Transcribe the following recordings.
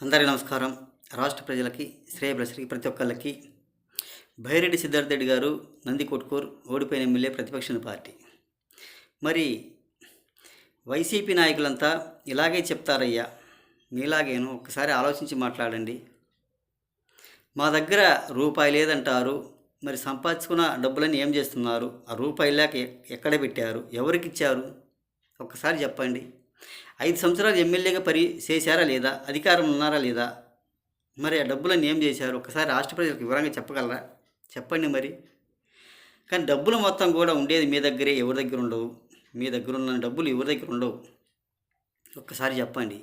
అందరికీ నమస్కారం. రాష్ట్ర ప్రజలకి, శ్రేయభిలాషులకి ప్రతి ఒక్కళ్ళకి బైరెడ్డి సిద్ధార్థ రెడ్డి గారు నందికొట్కూరు ఓడిపోయిన ఎమ్మెల్యే ప్రతిపక్ష పార్టీ. మరి వైసీపీ నాయకులంతా ఇలాగే చెప్తారయ్యా, మీలాగేను ఒక్కసారి ఆలోచించి మాట్లాడండి. మా దగ్గర రూపాయి లేదంటారు, మరి సంపాదించుకున్న డబ్బులన్నీ ఏం చేస్తున్నారు? ఆ రూపాయి లేక ఎక్కడ పెట్టారు? ఎవరికి ఇచ్చారు? ఒక్కసారి చెప్పండి. 5 సంవత్సరాలు ఎమ్మెల్యేగా చేశారా లేదా? అధికారం ఉన్నారా లేదా? మరి ఆ డబ్బులన్నీ ఏం చేశారు? ఒకసారి రాష్ట్ర ప్రజలకు వివరంగా చెప్పగలరా? చెప్పండి మరి. కానీ డబ్బులు మొత్తం కూడా ఉండేది మీ దగ్గరే, ఎవరి దగ్గర ఉండవు. మీ దగ్గర ఉన్న డబ్బులు ఎవరి దగ్గర ఉండవు. ఒక్కసారి చెప్పండి.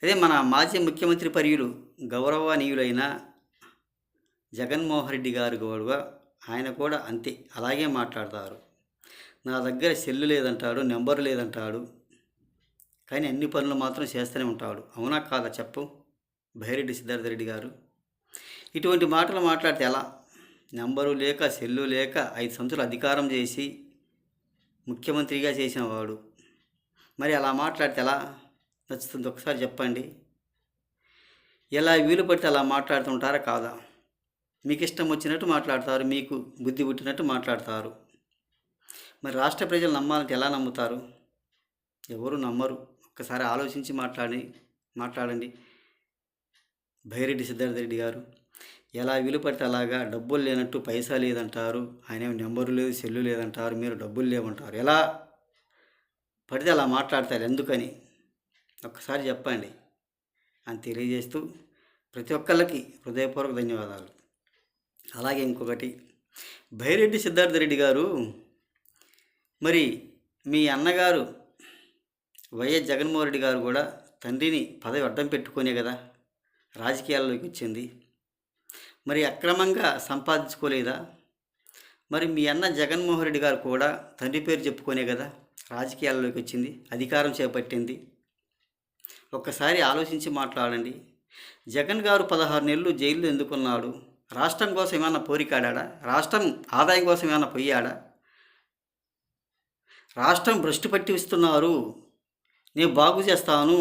అదే మన మాజీ ముఖ్యమంత్రి పర్యులు గౌరవనీయులైన జగన్మోహన్ రెడ్డి గారు కూడా ఆయన కూడా అంతే, అలాగే మాట్లాడతారు. నా దగ్గర సెల్లు లేదంటాడు, నెంబరు లేదంటాడు, కానీ అన్ని పనులు మాత్రం చేస్తూనే ఉంటాడు. అవునా కాదా చెప్పు బైరెడ్డి సిద్ధార్థ రెడ్డి గారు? ఇటువంటి మాటలు మాట్లాడితే ఎలా? నెంబరు లేక, సెల్లు లేక 5 సంవత్సరాలు అధికారం చేసి ముఖ్యమంత్రిగా చేసిన వాడు మరి అలా మాట్లాడితే ఎలా నచ్చుతుంది? ఒకసారి చెప్పండి. ఎలా వీలు పడితే అలా మాట్లాడుతుంటారా కాదా? మీకు ఇష్టం వచ్చినట్టు మాట్లాడతారు, మీకు బుద్ధి పుట్టినట్టు మాట్లాడతారు. మరి రాష్ట్ర ప్రజలు నమ్మాలంటే ఎలా నమ్ముతారు? ఎవరు నమ్మరు. ఒక్కసారి ఆలోచించి మాట్లాడండి బైరెడ్డి సిద్ధార్థ రెడ్డి గారు. ఎలా వీలు పడితే అలాగా డబ్బులు లేనట్టు, పైసా లేదంటారు, ఆయన నెంబరు లేదు, సెల్లు లేదంటారు, మీరు డబ్బులు లేవంటారు. ఎలా పడితే అలా మాట్లాడతారు, ఎందుకని? ఒక్కసారి చెప్పండి అని తెలియజేస్తూ ప్రతి ఒక్కళ్ళకి హృదయపూర్వక ధన్యవాదాలు. అలాగే ఇంకొకటి, బైరెడ్డి సిద్ధార్థ రెడ్డి గారు, మరి మీ అన్నగారు వైఎస్ జగన్మోహన్ రెడ్డి గారు కూడా తండ్రిని పదవి అడ్డం పెట్టుకునే కదా రాజకీయాల్లోకి వచ్చింది. మరి అక్రమంగా సంపాదించుకోలేదా? మరి మీ అన్న జగన్మోహన్ రెడ్డి గారు కూడా తండ్రి పేరు చెప్పుకునే కదా రాజకీయాల్లోకి వచ్చింది, అధికారం చేపట్టింది. ఒక్కసారి ఆలోచించి మాట్లాడండి. జగన్ గారు 16 నెలలు జైల్లో ఎందుకున్నాడు? రాష్ట్రం కోసం ఏమైనా పోరికాడా? రాష్ట్రం ఆదాయం కోసం ఏమైనా పోయాడా? రాష్ట్రం భ్రష్టు పట్టిస్తున్నారు, నేను బాగు చేస్తాను,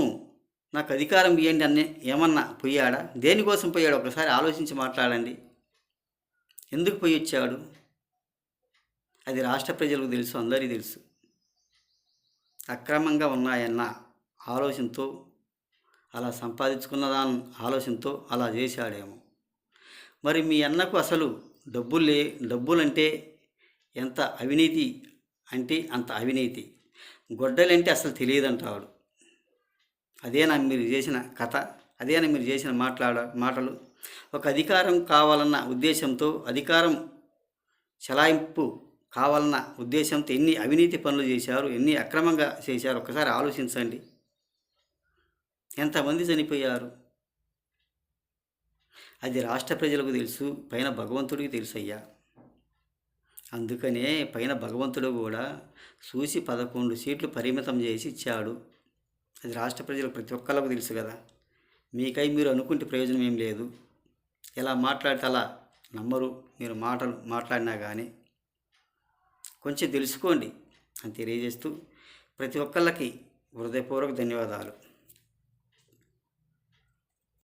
నాకు అధికారం ఇవ్వండి అన్నీ ఏమన్నా పోయాడా? దేనికోసం పోయాడు? ఒకసారి ఆలోచించి మాట్లాడండి. ఎందుకు పోయి వచ్చాడు? అది రాష్ట్ర ప్రజలకు తెలుసు, అందరికీ తెలుసు. అక్రమంగా ఉన్నాయన్న ఆలోచనతో, అలా సంపాదించుకున్నదాని ఆలోచనతో అలా చేశాడేమో. మరి మీ అన్నకు అసలు డబ్బులంటే ఎంత అవినీతి అంటే అంత అవినీతి. గొడ్డలంటే అసలు తెలియదంటాడు. అదేనా మీరు చేసిన కథ? అదేనా మీరు చేసిన మాటలు? ఒక అధికారం కావాలన్న ఉద్దేశంతో, అధికారం చలాయింపు కావాలన్న ఉద్దేశంతో ఎన్ని అవినీతి పనులు చేశారు, ఎన్ని అక్రమంగా చేశారు ఒకసారి ఆలోచించండి. ఎంతమంది చనిపోయారు? అది రాష్ట్ర ప్రజలకు తెలుసు, పైన భగవంతుడికి తెలుసు అయ్యా. అందుకనే పైన భగవంతుడు కూడా చూసి 11 సీట్లు పరిమితం చేసి ఇచ్చాడు. అది రాష్ట్ర ప్రజలకు ప్రతి ఒక్కళ్ళకు తెలుసు కదా. మీకై మీరు అనుకుంటే ప్రయోజనం ఏం లేదు. ఎలా మాట్లాడితే అలా నమ్మరు. మీరు మాట్లాడినా కానీ కొంచెం తెలుసుకోండి అని తెలియజేస్తూ ప్రతి ఒక్కళ్ళకి హృదయపూర్వక ధన్యవాదాలు.